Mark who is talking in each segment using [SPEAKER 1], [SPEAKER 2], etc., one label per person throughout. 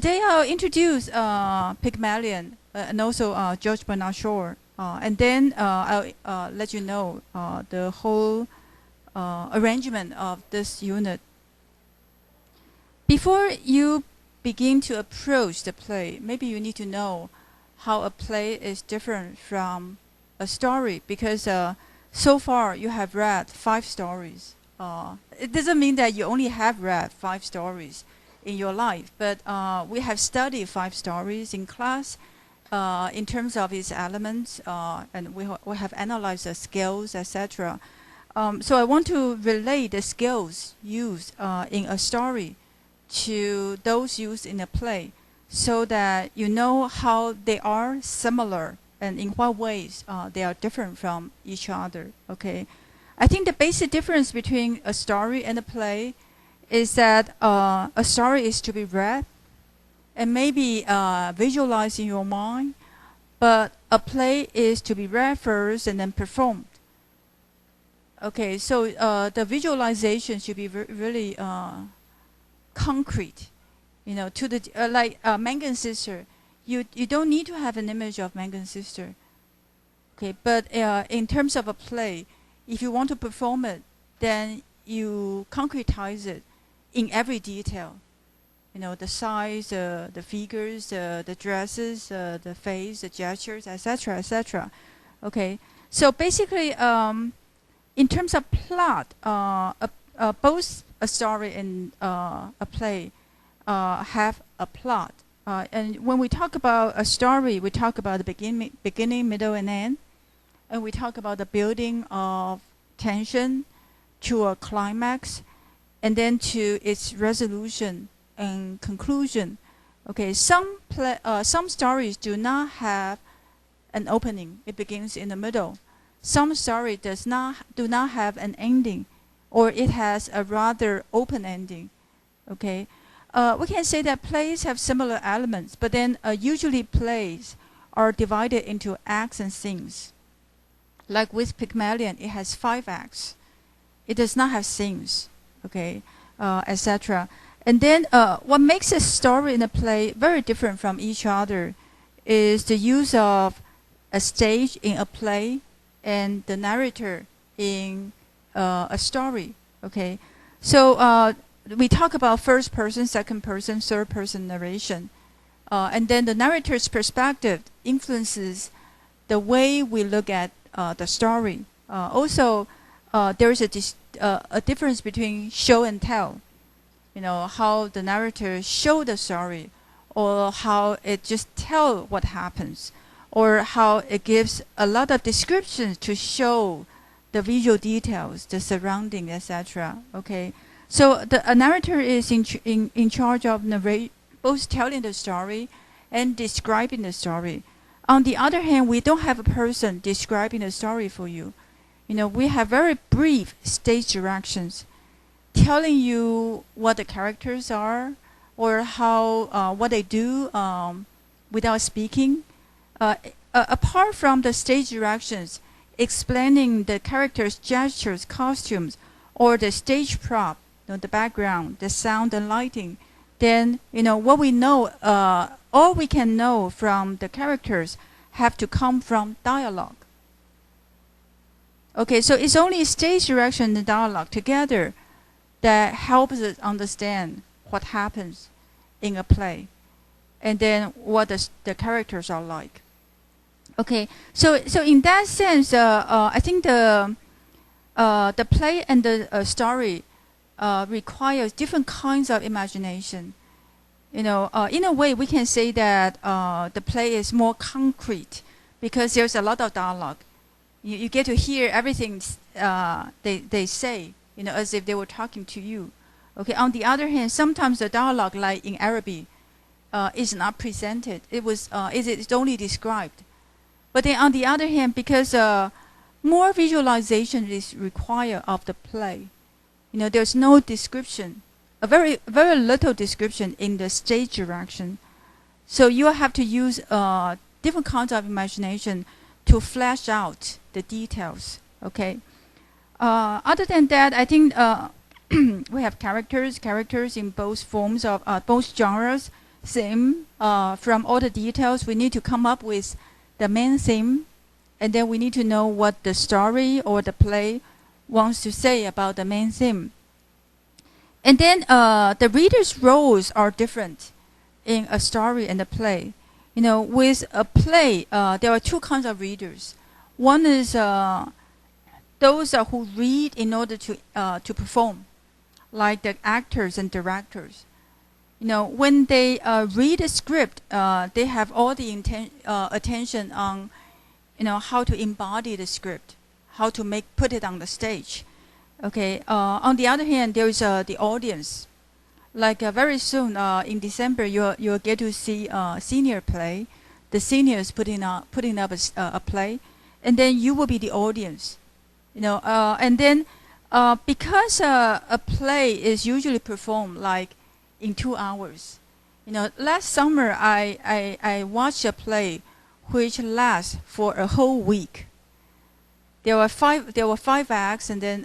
[SPEAKER 1] Today I'll introduce Pygmalion and also George Bernard Shaw, and then I'll let you know the whole arrangement of this unit. Before you begin to approach the play, maybe you need to know how a play is different from a story, because so far you have read 5 stories. It doesn't mean that you only have read 5 stories in your life, but we have studied 5 stories in class in terms of its elements, and we have analyzed the skills, etc. So I want to relate the skills used in a story to those used in a play, so that you know how they are similar and in what ways they are different from each other. Okay, I think the basic difference between a story and a play is that a story is to be read and maybe visualized in your mind, but a play is to be read first and then performed. Okay, so the visualization should be really concrete, you know, to the like Mangan's sister. You don't need to have an image of Mangan's sister. Okay, but in terms of a play, if you want to perform it, then you concretize it in every detail. You know, the size, the figures, the dresses, the face, the gestures, etc., etc. Okay, so basically, in terms of plot, both a story and a play have a plot. And when we talk about a story, we talk about the beginning, middle, and end. And we talk about the building of tension to a climax, and then to its resolution and conclusion. Okay, some stories do not have an opening. It begins in the middle. Some story do not have an ending, or it has a rather open ending. Okay, we can say that plays have similar elements, but then usually plays are divided into acts and scenes. Like with Pygmalion, it has 5 acts. It does not have scenes, okay, etc. And then what makes a story and a play very different from each other is the use of a stage in a play and the narrator in a story. Okay, so we talk about first person, second person, third person narration, and then the narrator's perspective influences the way we look at the story. Also, there is a difference between show and tell. You know, how the narrator show the story, or how it just tell what happens, or how it gives a lot of descriptions to show the visual details, the surrounding, etc. Okay, so a narrator is in charge of both telling the story and describing the story. On the other hand, we don't have a person describing the story for you. You know, we have very brief stage directions, telling you what the characters are, or how what they do without speaking. Apart from the stage directions, explaining the characters' gestures, costumes, or the stage prop, you know, the background, the sound and lighting, then you know what we know. All we can know from the characters have to come from dialogue. Okay, so it's only stage direction and dialogue together that helps us understand what happens in a play, and then what the characters are like. Okay, so in that sense, I think the play and the story requires different kinds of imagination. You know, in a way, we can say that the play is more concrete because there's a lot of dialogue. You get to hear everything they say, you know, as if they were talking to you. Okay. On the other hand, sometimes the dialogue, like in Arabic, is not presented. It's only described. But then on the other hand, because more visualization is required of the play, you know, there's no description, a very little description in the stage direction. So you have to use different kinds of imagination to flesh out the details. Okay. Other than that, I think we have characters in both forms of both genres, theme. From all the details, we need to come up with the main theme, and then we need to know what the story or the play wants to say about the main theme. And then the reader's roles are different in a story and a play. You know, with a play, there are two kinds of readers. One is those who read in order to perform, like the actors and directors. You know, when they read a script, they have all the attention on, you know, how to embody the script, how to put it on the stage. Okay. On the other hand, there is the audience. Like very soon in December, you'll get to see a senior play. The seniors putting up a play, and then you will be the audience. You know, and then because a play is usually performed like in 2 hours. You know, last summer I watched a play which lasts for a whole week. There were five acts, and then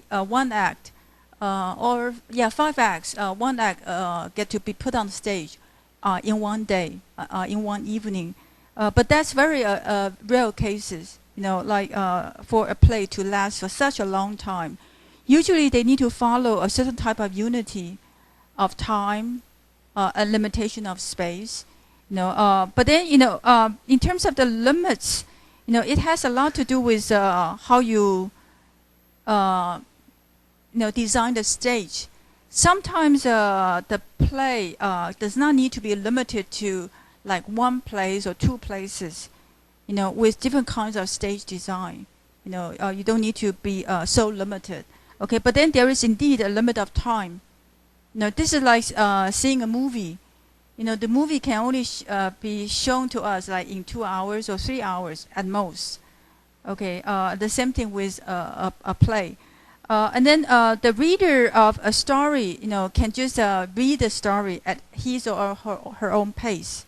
[SPEAKER 1] one act, 5 acts. One act get to be put on stage in one day, in one evening. But that's very rare cases. You know, like for a play to last for such a long time. Usually they need to follow a certain type of unity of time, a limitation of space. You know, but then, you know, in terms of the limits, you know, it has a lot to do with how you, you know, design the stage. Sometimes the play does not need to be limited to like one place or 2 places. You know, with different kinds of stage design. You know, you don't need to be so limited. Okay, but then there is indeed a limit of time. You know, this is like seeing a movie. You know, the movie can only be shown to us like in 2 hours or 3 hours at most. Okay, the same thing with a play. And then the reader of a story, you know, can just read the story at his or her own pace.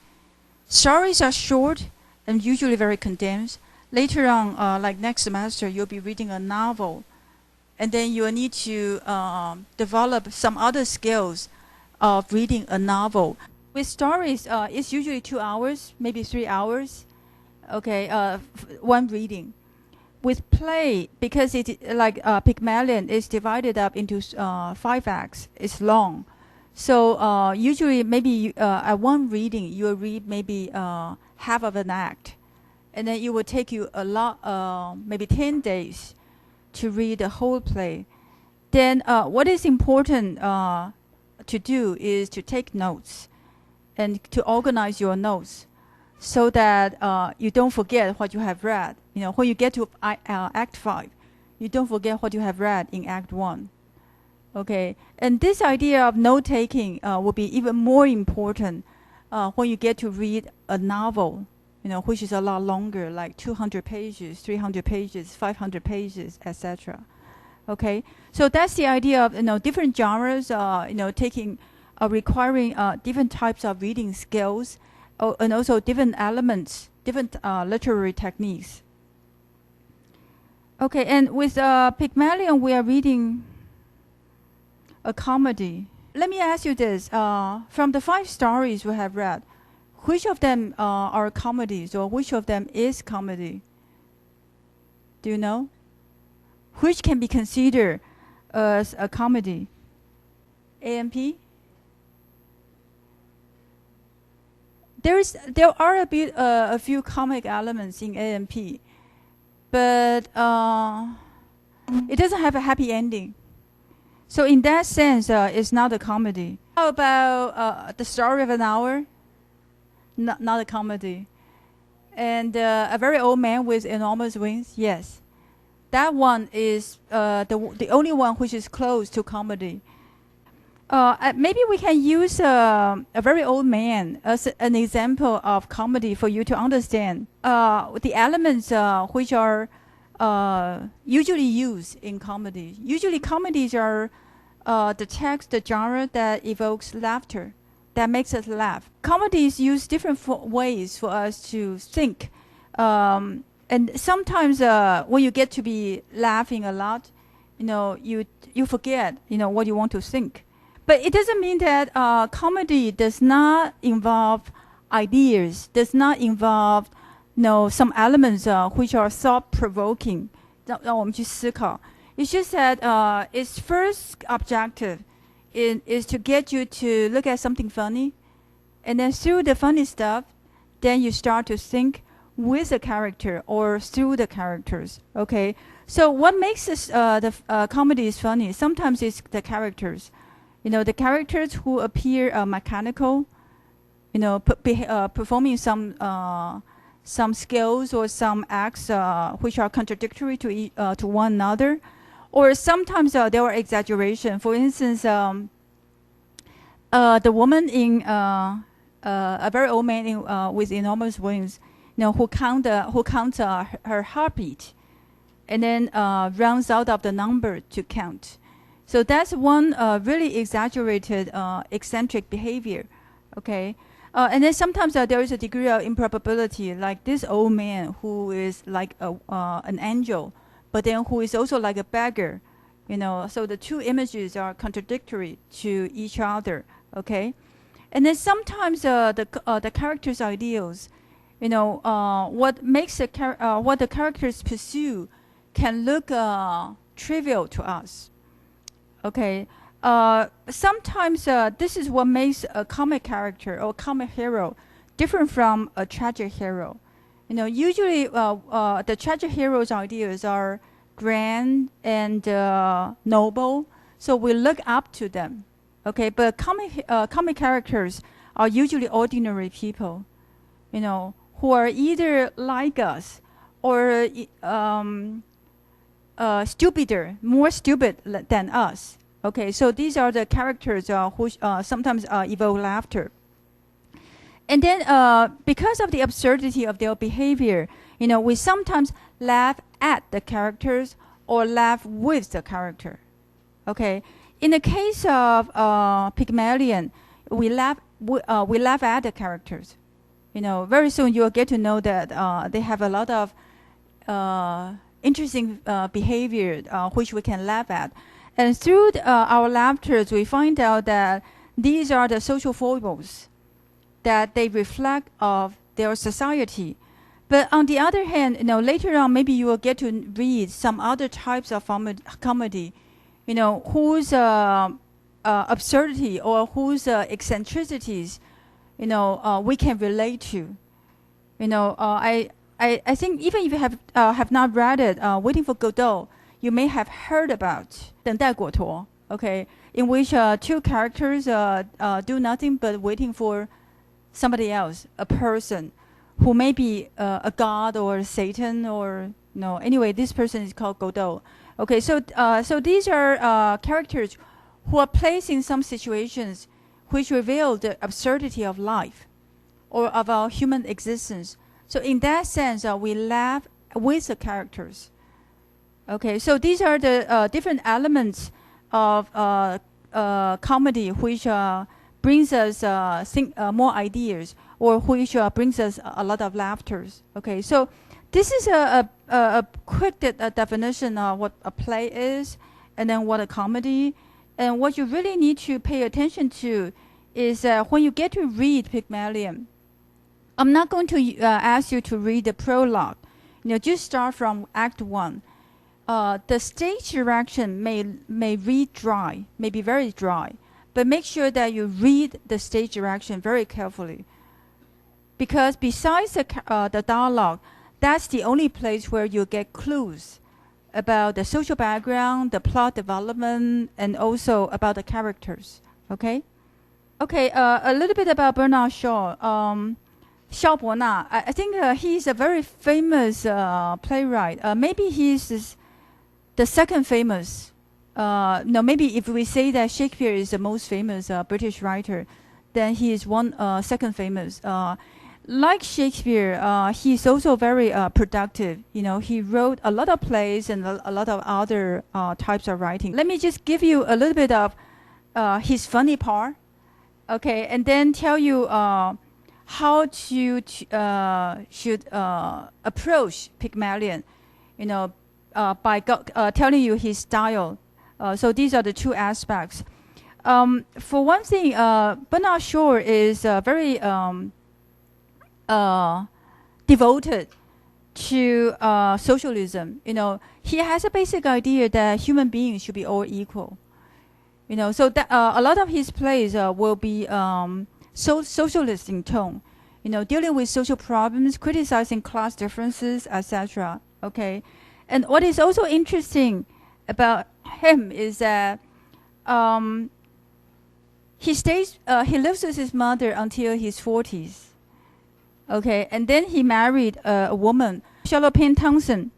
[SPEAKER 1] Stories are short and usually very condensed. Later on, like next semester, you'll be reading a novel, and then you will need to develop some other skills of reading a novel. With stories, it's usually 2 hours, maybe 3 hours. Okay, one reading. With play, because it like Pygmalion is divided up into 5 acts. It's long, so usually maybe at one reading you will read maybe half of an act, and then it will take you a lot, maybe 10 days, to read the whole play. Then what is important to do is to take notes and to organize your notes so that you don't forget what you have read. You know, when you get to Act 5, you don't forget what you have read in Act 1. Okay, and this idea of note-taking will be even more important when you get to read a novel, you know, which is a lot longer, like 200 pages, 300 pages, 500 pages, etc. Okay, so that's the idea of, you know, different genres, you know, requiring different types of reading skills, and also different elements, different literary techniques. Okay, and with Pygmalion, we are reading a comedy. Let me ask you this: from the 5 stories we have read, which of them are comedies, or which of them is comedy? Do you know? Which can be considered as a comedy? A&P? There are a few comic elements in A&P, but it doesn't have a happy ending. So in that sense, it's not a comedy. How about The Story of an Hour? Not a comedy. And A Very Old Man with Enormous Wings? Yes. That one is the only one which is close to comedy. Maybe we can use A Very Old Man as an example of comedy for you to understand the elements which are usually used in comedy. Usually comedies are the text, the genre that evokes laughter, that makes us laugh. Comedies use different ways for us to think. And sometimes when you get to be laughing a lot, you know, you forget, you know, what you want to think. But it doesn't mean that comedy does not involve ideas, does not involve some elements which are thought-provoking. 让我们去思考. It's just that its first objective is to get you to look at something funny, and then through the funny stuff, then you start to think with the character or through the characters. Okay, so what makes this, the comedy is funny? Sometimes it's the characters. The characters who appear mechanical, performing some skills or some acts which are contradictory to one another, or sometimes there are exaggeration. For instance, the woman in a very old man with enormous wings, who counts her heartbeat, and then runs out of the number to count. So that's one really exaggerated, eccentric behavior. Okay. And then sometimes there is a degree of improbability, like this old man who is like an angel, but then who is also like a beggar, So the two images are contradictory to each other. Okay, and then sometimes the characters' ideals, what makes what the characters pursue, can look trivial to us. Okay. Sometimes this is what makes a comic character or comic hero different from a tragic hero. Usually the tragic hero's ideas are grand and noble, so we look up to them. Okay, but comic characters are usually ordinary people, who are either like us or stupider, more stupid than us. Okay, so these are the characters who sometimes evoke laughter. And then because of the absurdity of their behavior, we sometimes laugh at the characters or laugh with the character. Okay, in the case of Pygmalion, we laugh at the characters. Very soon you'll get to know that they have a lot of interesting behavior which we can laugh at. And through our laughters, we find out that these are the social foibles that they reflect of their society. But on the other hand, later on, maybe you will get to read some other types of comedy, whose absurdity or whose eccentricities, we can relate to. I think even if you have not read it, Waiting for Godot, you may have heard about 等待果陀, okay, in which two characters do nothing but waiting for somebody else, a person, who may be a god or Satan or anyway, this person is called Godot. Okay, so these are characters who are placed in some situations which reveal the absurdity of life or of our human existence. So in that sense, we laugh with the characters. Okay, so these are the different elements of comedy which brings us more ideas, or which brings us a lot of laughter. Okay, so this is a quick definition of what a play is, and then what a comedy. And what you really need to pay attention to is when you get to read Pygmalion, I'm not going to ask you to read the prologue. Just start from Act 1. The stage direction may read dry, may be very dry, but make sure that you read the stage direction very carefully. Because besides the dialogue, that's the only place where you get clues about the social background, the plot development, and also about the characters. Okay? Okay, a little bit about Bernard Shaw. Xiao Bo-na, I think he's a very famous playwright. Maybe he's the second famous. No, maybe if we say that Shakespeare is the most famous British writer, then he is second famous. Like Shakespeare, he is also very productive. He wrote a lot of plays and a lot of other types of writing. Let me just give you a little bit of his funny part, okay, and then tell you how to should approach Pygmalion, by telling you his style. So these are the two aspects. For one thing, Bernard Shaw is very devoted to socialism. He has a basic idea that human beings should be all equal. So that a lot of his plays will be socialist in tone. Dealing with social problems, criticizing class differences, etc. Okay, and what is also interesting about him is that he lives with his mother until his 40s. Okay, and then he married a woman, Charlotte Payne Townsend.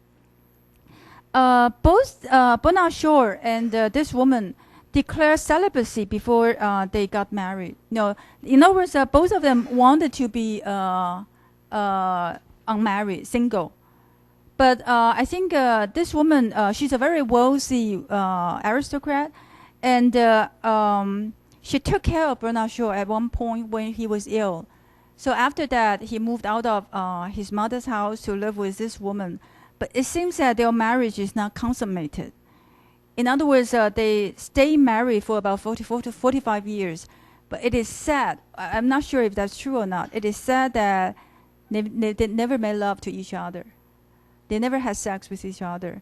[SPEAKER 1] Both Bernard Shaw and this woman declared celibacy before they got married. In other words, both of them wanted to be unmarried, single. But I think this woman, she's a very wealthy aristocrat, and she took care of Bernard Shaw at one point when he was ill. So after that, he moved out of his mother's house to live with this woman. But it seems that their marriage is not consummated. In other words, they stay married for about 44 to 45 years. But it is said, I'm not sure if that's true or not, it is said that they never made love to each other. They never had sex with each other.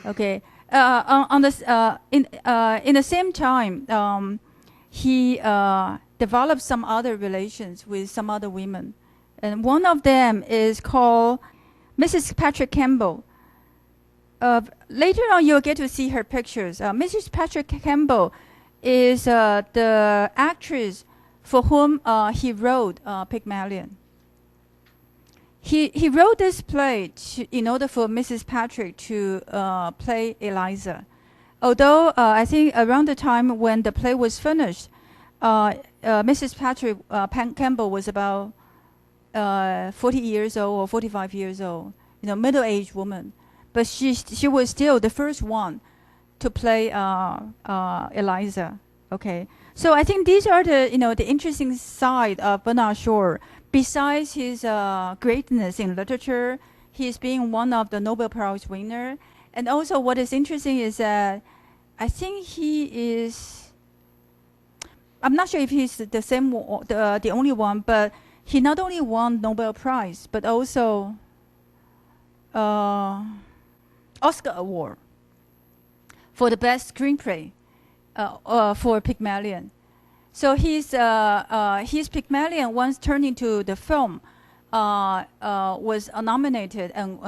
[SPEAKER 1] Okay. In the same time, he developed some other relations with some other women. And one of them is called Mrs. Patrick Campbell. Later on, you'll get to see her pictures. Mrs. Patrick Campbell is the actress for whom he wrote Pygmalion. He wrote this play in order for Mrs. Patrick to play Eliza. Although I think around the time when the play was finished, Mrs. Patrick Campbell was about 40 years old or 45 years old, middle-aged woman. But she was still the first one to play Eliza. Okay, so I think these are the interesting side of Bernard Shaw. Besides his greatness in literature, he's being one of the Nobel Prize winner. And also what is interesting is that I think he is, I'm not sure if he's the only one, but he not only won Nobel Prize, but also Oscar Award for the best screenplay for Pygmalion. So his Pygmalion, once turned into the film, was nominated and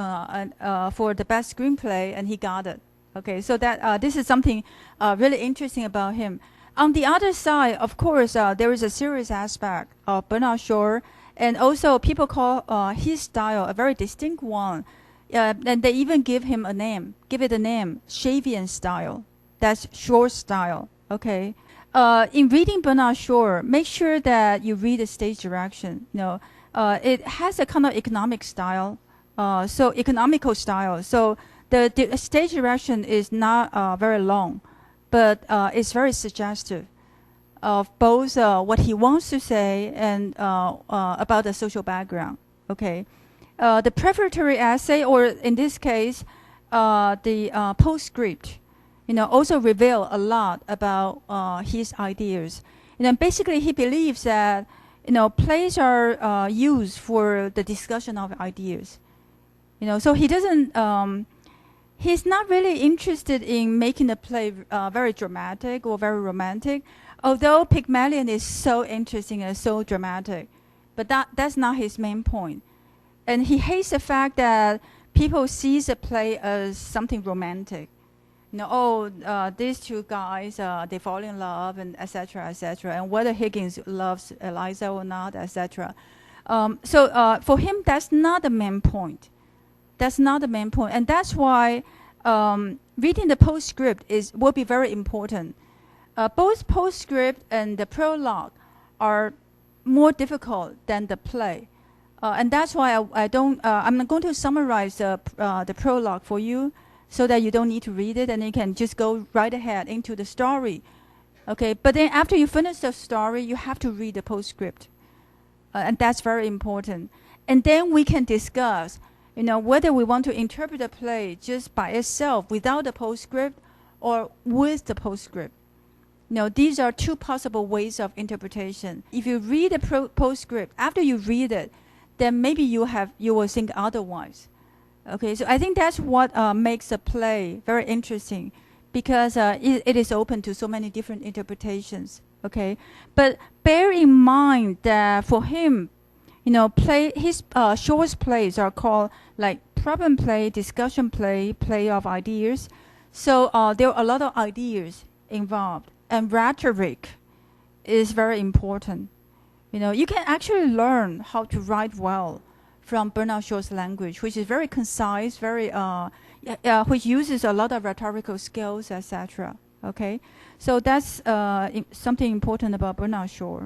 [SPEAKER 1] for the best screenplay, and he got it. Okay, so that this is something really interesting about him. On the other side, of course, there is a serious aspect of Bernard Shaw, and also people call his style a very distinct one, and they even give it a name, Shavian style. That's Shaw style. Okay. In reading Bernard Shaw, make sure that you read the stage direction. It has a kind of economical style. So the stage direction is not very long, but it's very suggestive of both what he wants to say and about the social background. Okay, the prefatory essay, or in this case, the postscript, also reveal a lot about his ideas. Basically, he believes that plays are used for the discussion of ideas. So he doesn't. He's not really interested in making the play very dramatic or very romantic. Although Pygmalion is so interesting and so dramatic, but that's not his main point. And he hates the fact that people see the play as something romantic. These two guys, they fall in love, and etc., etc., and whether Higgins loves Eliza or not, etc. So for him, that's not the main point. That's not the main point, and that's why reading the postscript will be very important. Both postscript and the prologue are more difficult than the play, and that's why I'm not going to summarize the prologue for you, so that you don't need to read it and you can just go right ahead into the story. Okay, but then after you finish the story, you have to read the postscript, and that's very important. And then we can discuss, whether we want to interpret the play just by itself without the postscript or with the postscript. These are two possible ways of interpretation. If you read a postscript, after you read it, then maybe you will think otherwise. Okay, so I think that's what makes a play very interesting, because it is open to so many different interpretations. Okay, but bear in mind that for him, his short plays are called like problem play, discussion play, play of ideas. So there are a lot of ideas involved, and rhetoric is very important. You can actually learn how to write well from Bernard Shaw's language, which is very concise, which uses a lot of rhetorical skills, etc. Okay, so that's something important about Bernard Shaw.